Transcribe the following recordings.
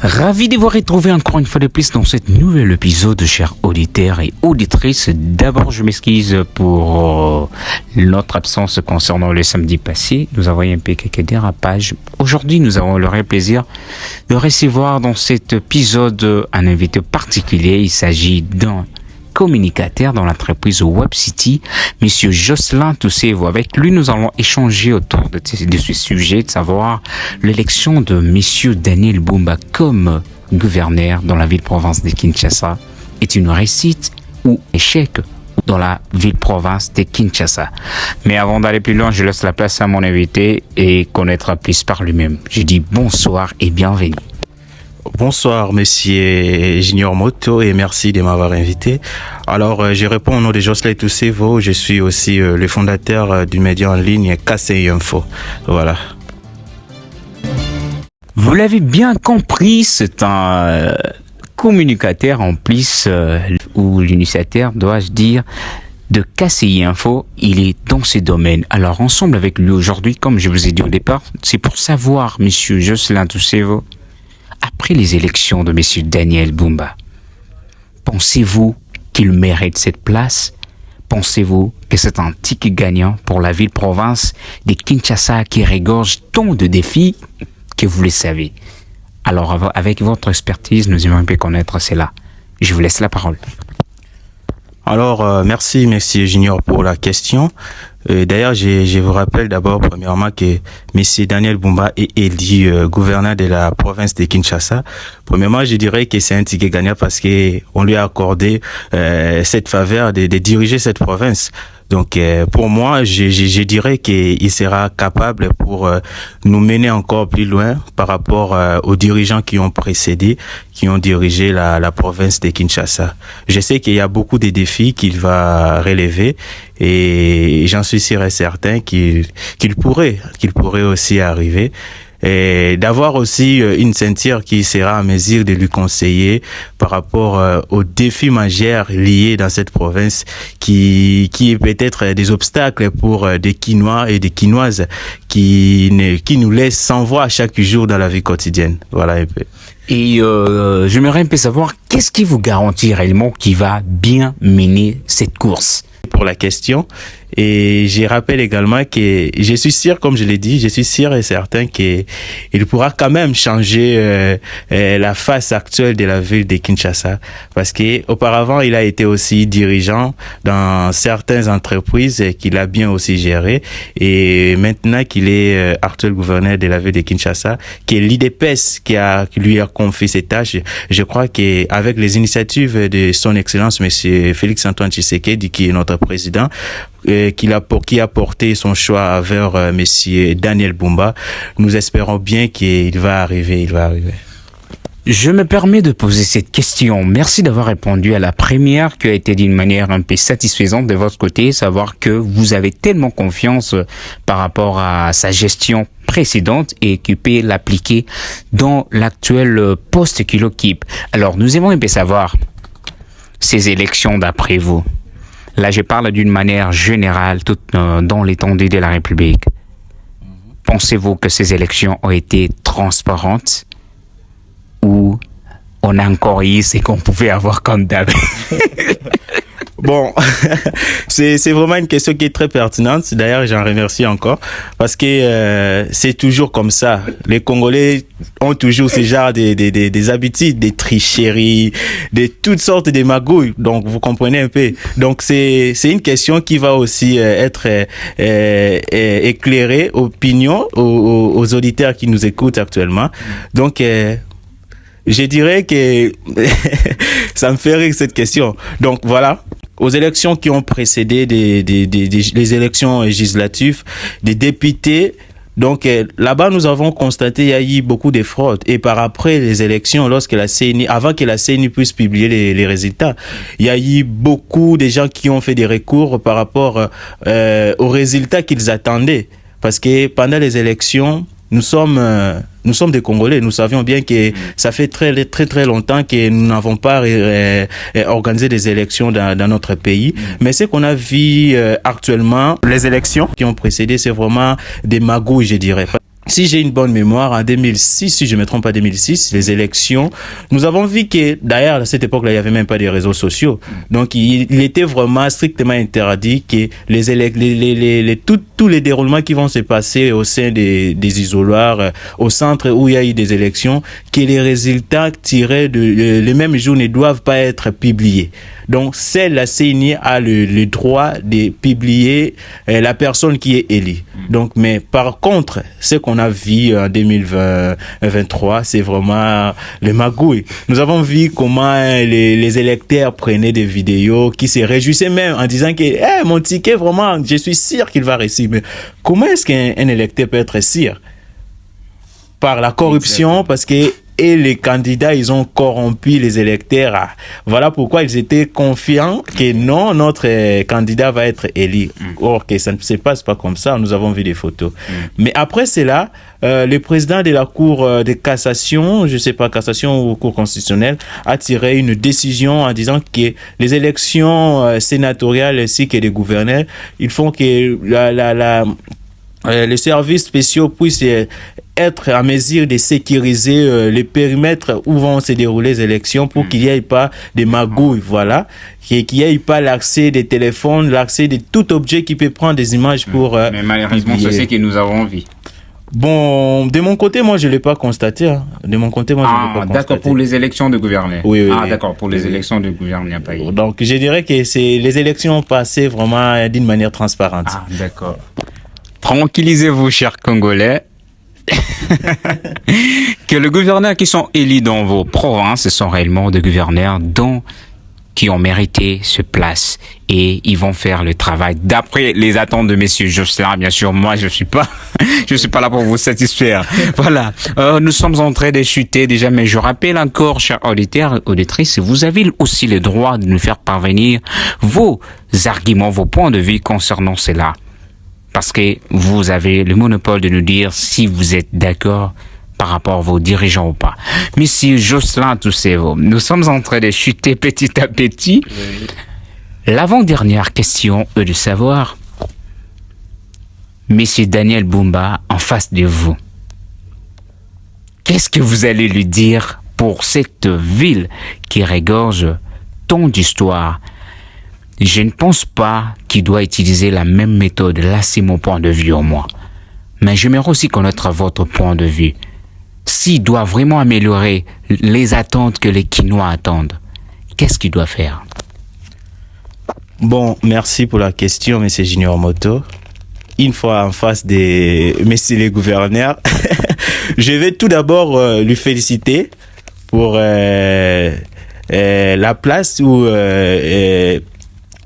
Ravi de vous retrouver encore une fois de plus dans cet nouvel épisode, chers auditeurs et auditrices. D'abord, je m'excuse pour notre absence concernant le samedi passé. Nous avons eu un peu quelques dérapages. Aujourd'hui, nous avons le réel plaisir de recevoir dans cet épisode un invité particulier. Il s'agit d'un communicateur dans l'entreprise WebCity, Monsieur Jocelyn Toussevo. Avec lui, nous allons échanger autour de ce sujet, de savoir l'élection de Monsieur Daniel Bumba comme gouverneur dans la ville-province de Kinshasa est une réussite ou échec dans la ville-province de Kinshasa. Mais avant d'aller plus loin, je laisse la place à mon invité et connaîtra plus par lui-même. Je dis bonsoir et bienvenue. Bonsoir, monsieur Junior Moto, et merci de m'avoir invité. Alors, je réponds au nom de Jocelyn Toussevo. Je suis aussi le fondateur du média en ligne KCI Info. Voilà. Vous l'avez bien compris, c'est un communicateur en plus, ou l'initiateur, dois-je dire, de KCI Info. Il est dans ce domaine. Alors, ensemble avec lui aujourd'hui, comme je vous ai dit au départ, c'est pour savoir, monsieur Jocelyn Toussevo, après les élections de M. Daniel Bumba, pensez-vous qu'il mérite cette place? Pensez-vous que c'est un ticket gagnant pour la ville-province de Kinshasa qui regorge tant de défis que vous le savez? Alors, avec votre expertise, nous aimerions bien connaître cela. Je vous laisse la parole. Alors, merci, monsieur Junior, pour la question. D'ailleurs, je vous rappelle d'abord, premièrement, que monsieur Daniel Bumba est élu gouverneur de la province de Kinshasa. Premièrement, je dirais que c'est un ticket gagnant parce que on lui a accordé cette faveur de diriger cette province. Donc, pour moi, je dirais qu'il sera capable pour nous mener encore plus loin par rapport aux dirigeants qui ont précédé, qui ont dirigé la province de Kinshasa. Je sais qu'il y a beaucoup de défis qu'il va relever et j'en suis sûr et certain qu'il pourrait aussi arriver. Et d'avoir aussi une ceinture qui sera en mesure de lui conseiller par rapport aux défis majeurs liés dans cette province qui est peut-être des obstacles pour des Quinois et des Quinoises qui nous laissent sans voix chaque jour dans la vie quotidienne. Voilà un peu. Et j'aimerais un peu savoir qu'est-ce qui vous garantit réellement qu'il va bien mener cette course? Pour la question. Et je rappelle également que je suis sûr, comme je l'ai dit, je suis sûr et certain qu'il pourra quand même changer la face actuelle de la ville de Kinshasa. Parce que auparavant, il a été aussi dirigeant dans certaines entreprises qu'il a bien aussi géré. Et maintenant qu'il est actuel gouverneur de la ville de Kinshasa, que l'IDPS qui lui a confié ces tâches, je crois qu'avec les initiatives de son excellence, monsieur Félix Antoine Tshisekedi, qui est notre président, qui a porté son choix vers monsieur Daniel Bumba, nous espérons bien qu'il va arriver. Je me permets de poser cette question. Merci d'avoir répondu à la première qui a été d'une manière un peu satisfaisante de votre côté, savoir que vous avez tellement confiance par rapport à sa gestion précédente et qu'il peut l'appliquer dans l'actuel poste qu'il occupe. Alors, nous aimons un peu savoir ces élections d'après vous. Là, je parle d'une manière générale, toute dans l'étendue de la République. Pensez-vous que ces élections ont été transparentes ou on a encore eu ce qu'on pouvait avoir comme d'hab? Bon, c'est vraiment une question qui est très pertinente. D'ailleurs, j'en remercie encore parce que c'est toujours comme ça. Les Congolais ont toujours ce genre des habitudes, des tricheries, de toutes sortes de magouilles. Donc, vous comprenez un peu. Donc, c'est une question qui va aussi être éclairée, opinion aux auditeurs qui nous écoutent actuellement. Donc, je dirais que ça me fait rire cette question. Donc, voilà. Aux élections qui ont précédé les élections législatives, des députés. Donc là-bas, nous avons constaté qu'il y a eu beaucoup de fraudes. Et par après les élections, avant que la CENI puisse publier les résultats, il y a eu beaucoup de gens qui ont fait des recours par rapport aux résultats qu'ils attendaient. Parce que pendant les élections, nous sommes des Congolais. Nous savions bien que ça fait très longtemps que nous n'avons pas organisé des élections dans notre pays. Mais ce qu'on a vu actuellement, les élections qui ont précédé, c'est vraiment des magouilles, je dirais. si j'ai une bonne mémoire, en 2006, si je ne me trompe pas, 2006, les élections, nous avons vu que, d'ailleurs, à cette époque-là, il n'y avait même pas de réseaux sociaux. Donc, il était vraiment strictement interdit que tous les déroulements qui vont se passer au sein des isoloirs, au centre où il y a eu des élections, que les résultats tirés les mêmes jours ne doivent pas être publiés. Donc, c'est la CENI a le droit de publier la personne qui est élue. Donc, mais par contre, ce qu'on a vu en 2023, c'est vraiment les magouilles. Nous avons vu comment les électeurs prenaient des vidéos, qui se réjouissaient même en disant que mon ticket, vraiment, je suis sûr qu'il va réussir. Mais comment est-ce qu'un électeur peut être sûr? Par la corruption, parce que les candidats, ils ont corrompu les électeurs. Voilà pourquoi ils étaient confiants que non, notre candidat va être élu. Or que ça ne se passe pas comme ça. Nous avons vu des photos. Mais après cela, le président de la Cour de cassation, je sais pas, cassation ou Cour constitutionnelle, a tiré une décision en disant que les élections sénatoriales ainsi que les gouverneurs, ils font que les services spéciaux puissent être à mesure de sécuriser les périmètres où vont se dérouler les élections pour qu'il n'y ait pas de magouilles, voilà, qu'il n'y ait pas l'accès des téléphones, l'accès de tout objet qui peut prendre des images pour mais malheureusement, c'est ce que nous avons vu. Bon, de mon côté, moi, je ne l'ai pas constaté. Hein. De mon côté, moi, je ne l'ai pas constaté. D'accord, pour les élections de gouverneurs. Oui. D'accord, pour les élections de gouverneurs, il n'y a pas eu. Donc, je dirais que les élections passées vraiment d'une manière transparente. Ah, d'accord. Tranquillisez-vous, chers Congolais. Que les gouverneurs qui sont élus dans vos provinces sont réellement des gouverneurs qui ont mérité ce place et ils vont faire le travail d'après les attentes de messieurs Jocelyn. Bien sûr, moi je suis pas là pour vous satisfaire. Voilà, nous sommes en train de chuter déjà, mais je rappelle encore, chers auditeurs et auditrices, vous avez aussi le droit de nous faire parvenir vos arguments, vos points de vue concernant cela. Parce que vous avez le monopole de nous dire si vous êtes d'accord par rapport à vos dirigeants ou pas. Monsieur Jocelyn Toussevo, nous sommes en train de chuter petit à petit. Oui. L'avant-dernière question est de savoir, Monsieur Daniel Bumba, en face de vous, qu'est-ce que vous allez lui dire pour cette ville qui regorge tant d'histoires? Je ne pense pas qu'il doit utiliser la même méthode. Là, c'est mon point de vue au moins. Mais j'aimerais aussi connaître votre point de vue. S'il doit vraiment améliorer les attentes que les Kinois attendent, qu'est-ce qu'il doit faire? Bon, merci pour la question, M. Junior Moto. Une fois en face des messieurs les gouverneurs, je vais tout d'abord lui féliciter pour la place où...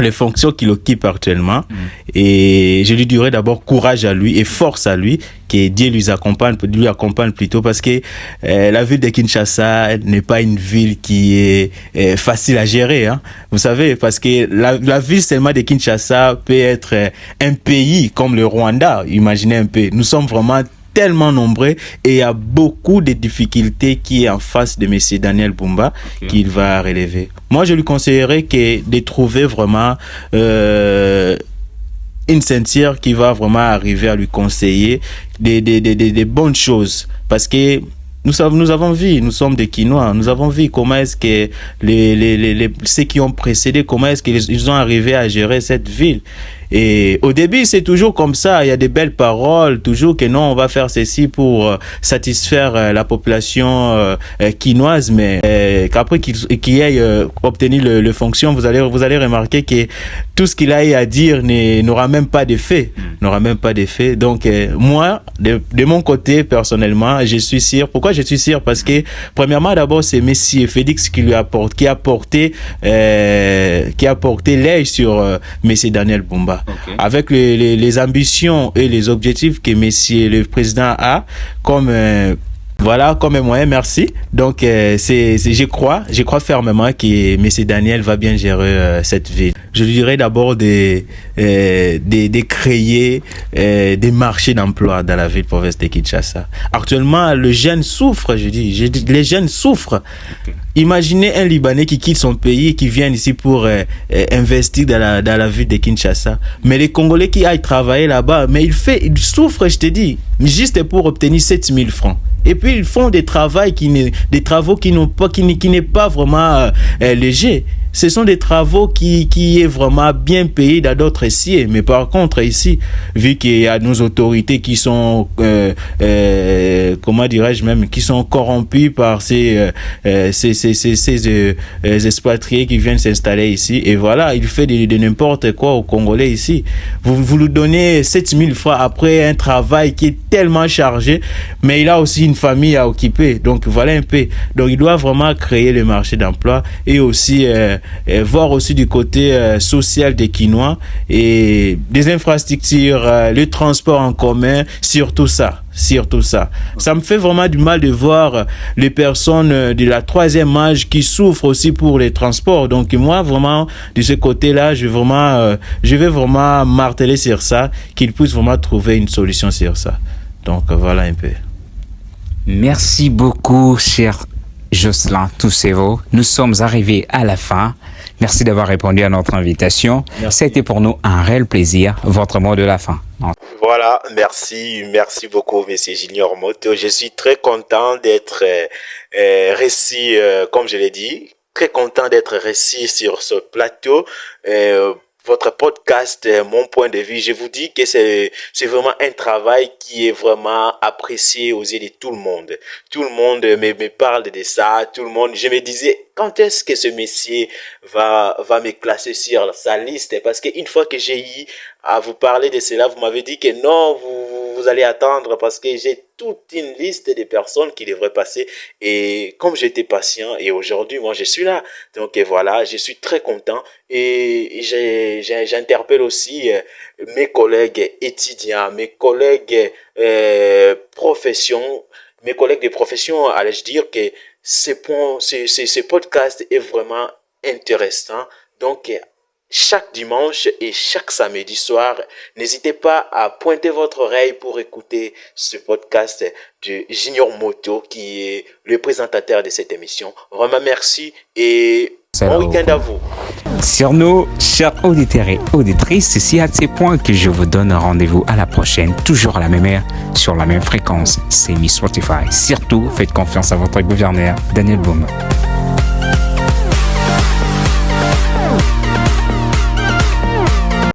les fonctions qu'il occupe actuellement. Et je lui dirais d'abord courage à lui et force à lui, que Dieu lui accompagne plutôt, parce que la ville de Kinshasa n'est pas une ville qui est facile à gérer, hein. Vous savez, parce que la ville seulement de Kinshasa peut être un pays comme le Rwanda. Imaginez un peu, nous sommes vraiment tellement nombreux et il y a beaucoup de difficultés qui est en face de monsieur Daniel Bumba qu'il va relever. Moi, je lui conseillerais de trouver vraiment une ceinture qui va vraiment arriver à lui conseiller des bonnes choses, parce que nous avons vu, nous sommes des Kinois, nous avons vu comment est-ce que ceux qui ont précédé, comment est-ce qu'ils ont arrivé à gérer cette ville. Et au début, c'est toujours comme ça, il y a des belles paroles, toujours que non, on va faire ceci pour satisfaire la population quinoise, mais qu'après qu'il ait obtenu le fonction, vous allez remarquer que tout ce qu'il a à dire n'aura même pas d'effet, Donc, moi, de mon côté, personnellement, je suis sûr. Pourquoi je suis sûr? Parce que, premièrement, d'abord, c'est Messie Félix qui a porté l'œil sur Messie Daniel Bumba. Okay. Avec les ambitions et les objectifs que Messie le président a, comme un moyen, merci. Donc, je crois fermement que M. Daniel va bien gérer cette ville. Je lui dirais d'abord de créer des marchés d'emploi dans la ville province de Kinshasa. Actuellement, les jeunes souffrent, les jeunes souffrent. Okay. Imaginez un Libanais qui quitte son pays et qui vient ici pour investir dans la ville de Kinshasa. Mais les Congolais qui aillent travailler là-bas, mais ils souffrent, je te dis, juste pour obtenir 7 000 francs. Et puis ils font des travaux qui n'est pas vraiment léger. Ce sont des travaux qui est vraiment bien payé dans d'autres ici. Mais par contre ici, vu qu'il y a nos autorités qui sont comment dirais-je même, qui sont corrompues par ces expatriés qui viennent s'installer ici, et voilà, il fait de n'importe quoi aux Congolais ici. Vous lui donnez 7 000 francs après un travail qui est tellement chargé, mais il a aussi une famille à occuper. Donc voilà un peu. Donc il doit vraiment créer le marché d'emploi et aussi voir aussi du côté social des Kinois et des infrastructures, le transport en commun, surtout ça. Ça me fait vraiment du mal de voir les personnes de la troisième âge qui souffrent aussi pour les transports. Donc moi, vraiment, de ce côté-là, je vais vraiment marteler sur ça, qu'ils puissent vraiment trouver une solution sur ça. Donc voilà un peu. Merci beaucoup, cher Jocelyn Toussevo. Nous sommes arrivés à la fin. Merci d'avoir répondu à notre invitation. C'était pour nous un réel plaisir. Votre mot de la fin. Voilà, merci beaucoup, Monsieur Junior Moto. Je suis très content d'être réussi, comme je l'ai dit, très content d'être réussi sur ce plateau. Votre podcast, mon point de vue, je vous dis que c'est vraiment un travail qui est vraiment apprécié aux yeux de tout le monde. Tout le monde me parle de ça, tout le monde. Je me disais, quand est-ce que ce monsieur va me classer sur sa liste? Parce qu'une fois que j'ai eu à vous parler de cela, vous m'avez dit que non, vous allez attendre parce que j'ai toute une liste de personnes qui devraient passer. Et comme j'étais patient et aujourd'hui, moi, je suis là. Donc voilà, je suis très content et j'interpelle aussi mes collègues étudiants, mes collègues mes collègues de profession, allais-je dire que ce podcast est vraiment intéressant. Donc, chaque dimanche et chaque samedi soir, n'hésitez pas à pointer votre oreille pour écouter ce podcast de Junior Moto qui est le présentateur de cette émission. Vraiment merci et bon week-end à vous. Sur nos chers auditeurs et auditrices, c'est à ces points que je vous donne rendez-vous à la prochaine, toujours à la même heure, sur la même fréquence. C'est Miss Spotify. Surtout, faites confiance à votre gouverneur, Daniel Boum.